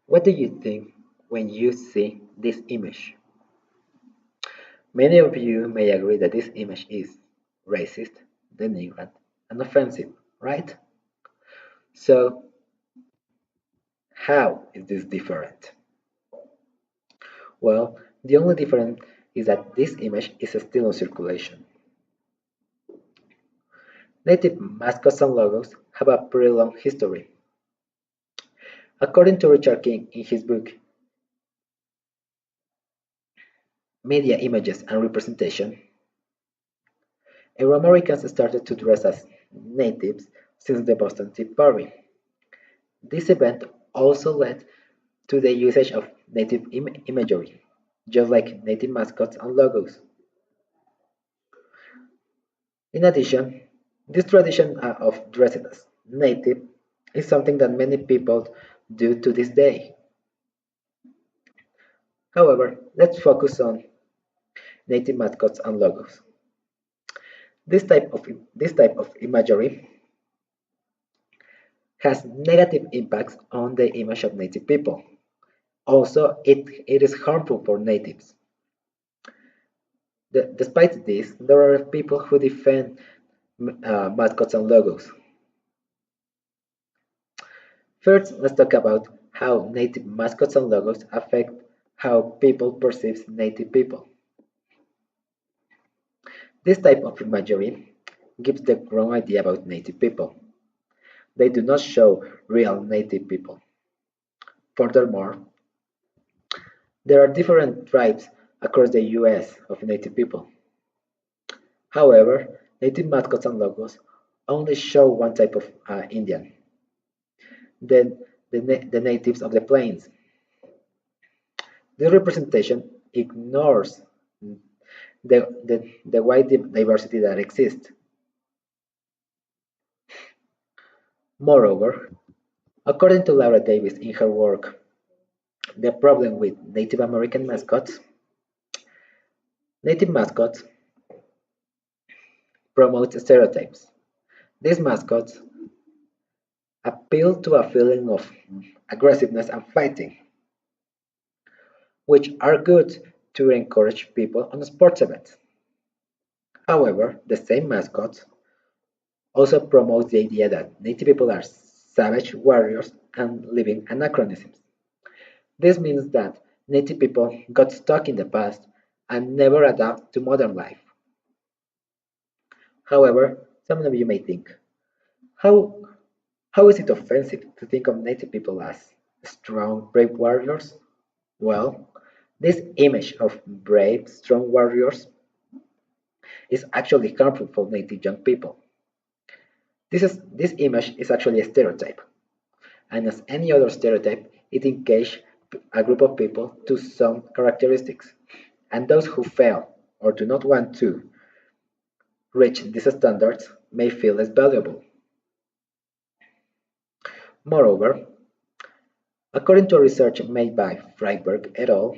What do you think when you see this image? Many of you may agree that this image is racist, denigrant, and offensive, right? So, how is this different? Well, the only difference is that this image is still in circulation. Native mascots and logos have a pretty long history. According to Richard King in his book Media, Images, and Representation, Euro-Americans started to dress as natives since the Boston Tea Party. This event also led to the usage of native imagery, just like native mascots and logos. In addition, this tradition of dressing as native is something that many people do to this day. However, let's focus on native mascots and logos. This type of imagery has negative impacts on the image of native people. Also, it is harmful for natives. Despite this, there are people who defend mascots and logos. First, let's talk about how native mascots and logos affect how people perceive native people. This type of imagery gives the wrong idea about native people. They do not show real native people. Furthermore, there are different tribes across the US of native people. However, native mascots and logos only show one type of Indian, the natives of the plains. This representation ignores the wide diversity that exists. Moreover, according to Laura Davis in her work The Problem with Native American Mascots, native mascots promote stereotypes. These mascots appeal to a feeling of aggressiveness and fighting, which are good to encourage people on sports events. However, the same mascots also promote the idea that native people are savage warriors and living anachronisms. This means that native people got stuck in the past and never adapt to modern life. However, some of you may think, how, how is it offensive to think of native people as strong, brave warriors? Well, this image of brave, strong warriors is actually harmful for native young people. This image is actually a stereotype, and as any other stereotype, it engages a group of people to some characteristics, and those who fail or do not want to reach these standards may feel less valuable. Moreover, according to research made by Freiberg et al.,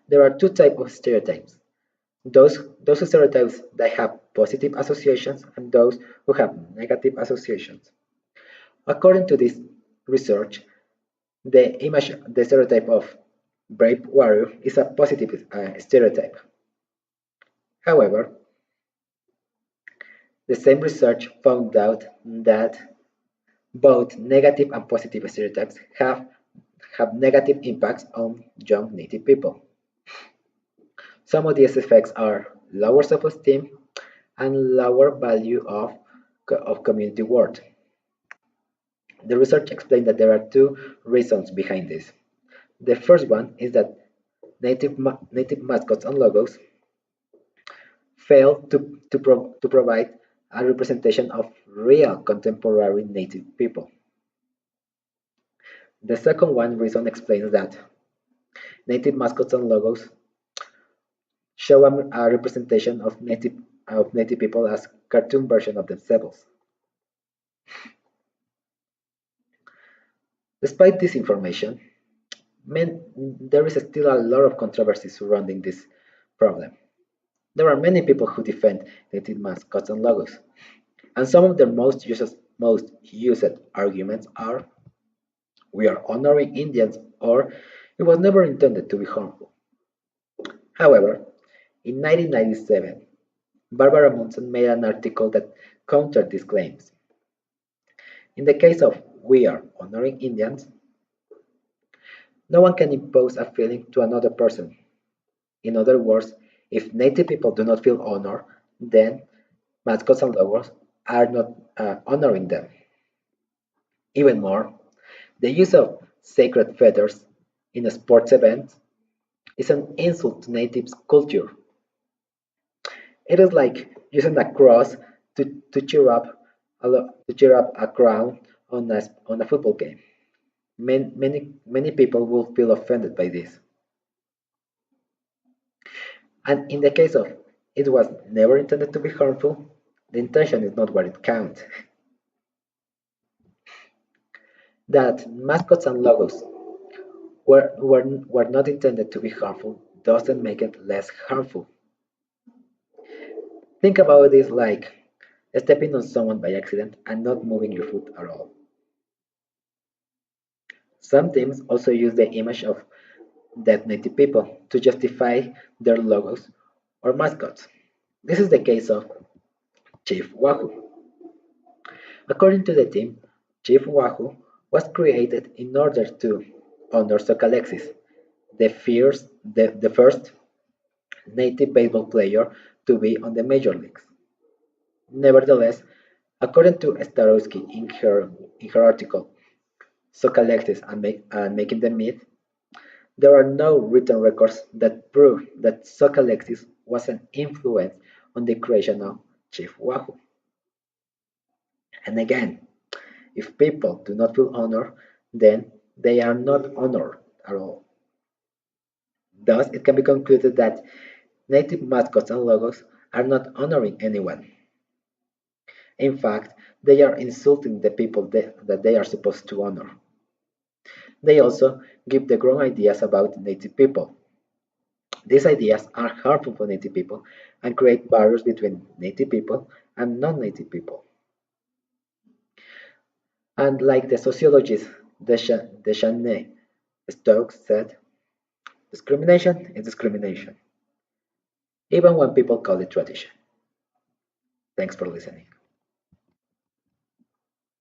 there are two types of stereotypes. Those stereotypes that have positive associations and those who have negative associations. According to this research, the stereotype of brave warrior is a positive stereotype. However, the same research found out that both negative and positive stereotypes have negative impacts on young native people. Some of these effects are lower self-esteem and lower value of community worth. The research explained that there are two reasons behind this. The first one is that native mascots and logos fail to provide a representation of real contemporary native people. The second one reason explains that native mascots and logos show a representation of native people as cartoon version of themselves. Despite this information, there is still a lot of controversy surrounding this problem. There are many people who defend native mascots and logos, and some of their most used arguments are: "We are honoring Indians," or "It was never intended to be harmful." However, in 1997, Barbara Munson made an article that countered these claims. In the case of "We are honoring Indians," no one can impose a feeling to another person. In other words, if Native people do not feel honor, then mascots and logos are not honoring them. Even more, the use of sacred feathers in sports events is an insult to Natives' culture. It is like using a cross to cheer up a crowd on a football game. Many people will feel offended by this. And in the case of "It was never intended to be harmful," the intention is not what it counts. That mascots and logos were not intended to be harmful doesn't make it less harmful. Think about this like stepping on someone by accident and not moving your foot at all. Some teams also use the image of dead Native people to justify their logos or mascots. This is the case of Chief Wahoo. According to the team, Chief Wahoo was created in order to honor Socalexis, the first native baseball player to be on the major leagues. Nevertheless, according to Starowski in her article "Socalexis and Making the Myth," there are no written records that prove that Socalexis was an influence on the creation of Chief Wahoo. And again, if people do not feel honor, then they are not honored at all. Thus, it can be concluded that native mascots and logos are not honoring anyone. In fact, they are insulting the people that they are supposed to honor. They also give the wrong ideas about native people. These ideas are harmful for native people and create barriers between native people and non-native people. And like the sociologist Deschanel Stokes said, discrimination is discrimination, even when people call it tradition. Thanks for listening.